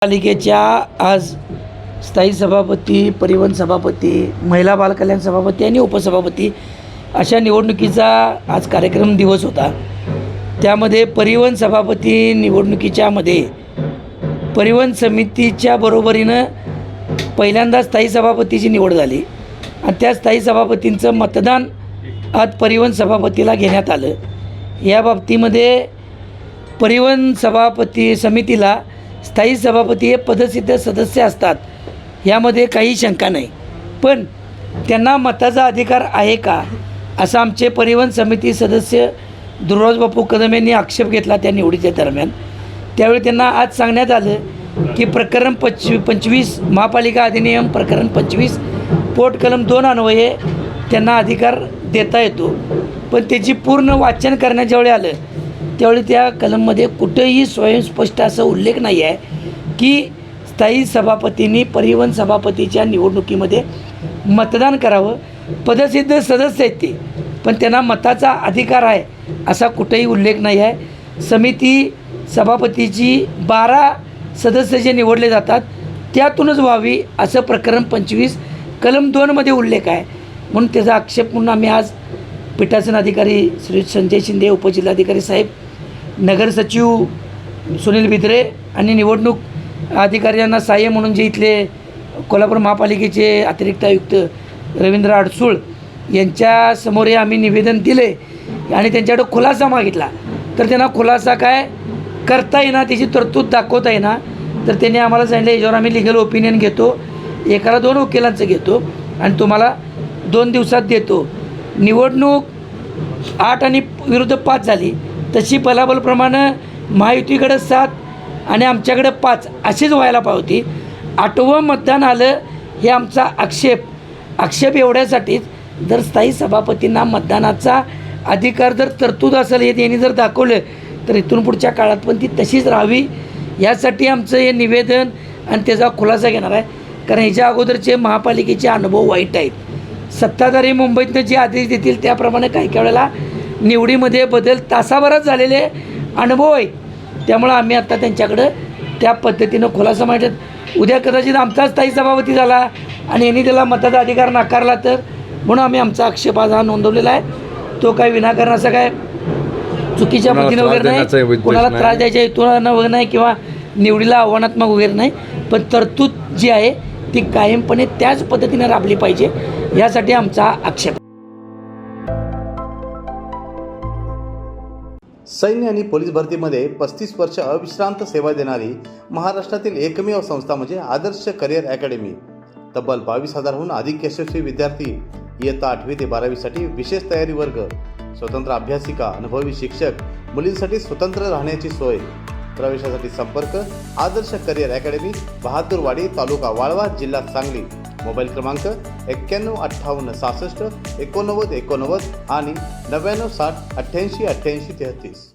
पालिकेच्या आज स्थायी सभापती, परिवहन सभापती, महिला बालकल्याण सभापती आणि उपसभापती अशा निवडणुकीचा आज कार्यक्रम दिवस होता. त्यामध्ये परिवहन सभापती निवडणुकीच्यामध्ये परिवहन समितीच्या बरोबरीनं पहिल्यांदा स्थायी सभापतीची निवड झाली आणि त्या स्थायी सभापतींचं मतदान आज परिवहन सभापतीला घेण्यात आलं. या बाबतीमध्ये परिवहन सभापती समितीला स्थायी सभापती हे पदसिद्ध सदस्य असतात, यामध्ये काही शंका नाही. पण त्यांना मताचा अधिकार आहे का, असा आमचे परिवहन समिती सदस्य दुर्वाज बापू कदम यांनी आक्षेप घेतला त्या निवडीच्या दरम्यान. त्यावेळी त्यांना आज सांगण्यात आलं की प्रकरण 25 महापालिका अधिनियम प्रकरण 25 पोट कलम 2 अन्वये त्यांना अधिकार देता येतो. पण त्याची पूर्ण वाचन करण्याच्या वेळी आलं त्यावेळी त्या कलममध्ये कुठेही स्वयंस्पष्ट असा उल्लेख नाही आहे की स्थायी सभापतींनी परिवहन सभापतीच्या निवडणुकीमध्ये मतदान करावं. पदसिद्ध सदस्य आहेत ते, पण त्यांना मताचा अधिकार आहे असा कुठेही उल्लेख नाही आहे. समिती सभापतीची 12 सदस्य जे निवडले जातात त्यातूनच व्हावी असं प्रकरण 25 कलम 2मध्ये उल्लेख आहे. म्हणून त्याचा आक्षेप म्हणून आम्ही आज पीठासन अधिकारी श्री संजय शिंदे, उपजिल्हाधिकारी साहेब, नगर सचिव सुनील बिद्रे आणि निवडणूक अधिकाऱ्यांना सहाय्य म्हणून जे इथले कोल्हापूर महापालिकेचे अतिरिक्त आयुक्त रवींद्र अडसूळ यांच्यासमोर हे आम्ही निवेदन दिले आणि त्यांच्याकडे खुलासा मागितला. तर त्यांना खुलासा काय करता येणार, त्याची तरतूद दाखवता येणार. तर त्यांनी आम्हाला सांगितलं याच्यावर आम्ही लिगल ओपिनियन घेतो, एकाला 2 वकिलांचं घेतो आणि तुम्हाला 2 दिवसात देतो. निवडणूक 8 आणि विरुद्ध 5 झाली, तशी बलाबलप्रमाणे महायुतीकडं 7 आणि आमच्याकडं 5 अशीच व्हायला पाहिजे होती. 8वं मतदान आलं हे आमचा आक्षेप एवढ्यासाठीच जर स्थायी सभापतींना मतदानाचा अधिकार जर तरतूद असेल हे त्यांनी जर दाखवलं तर इथून पुढच्या काळात पण ती तशीच राहावी, यासाठी आमचं हे निवेदन आणि त्याचा खुलासा घेणार आहे. कारण ह्याच्या अगोदरचे महापालिकेचे अनुभव वाईट आहेत. सत्ताधारी मुंबईतनं जे आदेश देतील त्याप्रमाणे काही वेळेला निवडीमध्ये बदल तासाभरात झालेले अनुभव आहेत. त्यामुळं आम्ही आत्ता त्यांच्याकडं त्या पद्धतीनं खुलासा मांडत उद्या कदाचित आमचा स्थायी सभापती झाला आणि यांनी त्याला मताचा अधिकार नाकारला तर, म्हणून आम्ही आमचा आक्षेप आज हा नोंदवलेला आहे. तो काही विनाकारण असं काय चुकीच्या पद्धतीनं वगैरे नाही, कोणाला त्रास द्यायच्या हेतूनं वगैरे नाही किंवा निवडीला आव्हानात्मक वगैरे नाही. पण तरतूद जी आहे ती कायमपणे त्याच पद्धतीने राबली पाहिजे, यासाठी आमचा आक्षेप. सैन्य आणि पोलीस भरतीमध्ये 35 वर्ष अविश्रांत सेवा देणारी महाराष्ट्रातील एकमेव संस्था म्हणजे आदर्श करिअर अकॅडमी. तब्बल 22,000हून अधिक यशस्वी विद्यार्थी इयत्ता 8वी ते 12वीसाठी विशेष तयारी वर्ग, स्वतंत्र अभ्यासिका, अनुभवी शिक्षक, मुलींसाठी स्वतंत्र राहण्याची सोय. प्रवेशासाठी संपर्क आदर्श करिअर अकॅडमी, बहादूरवाडी, तालुका वाळवा, जिल्हा सांगली. मोबाईल क्रमांक 91 58 66 89 89 आणि 99 60 88 88 33.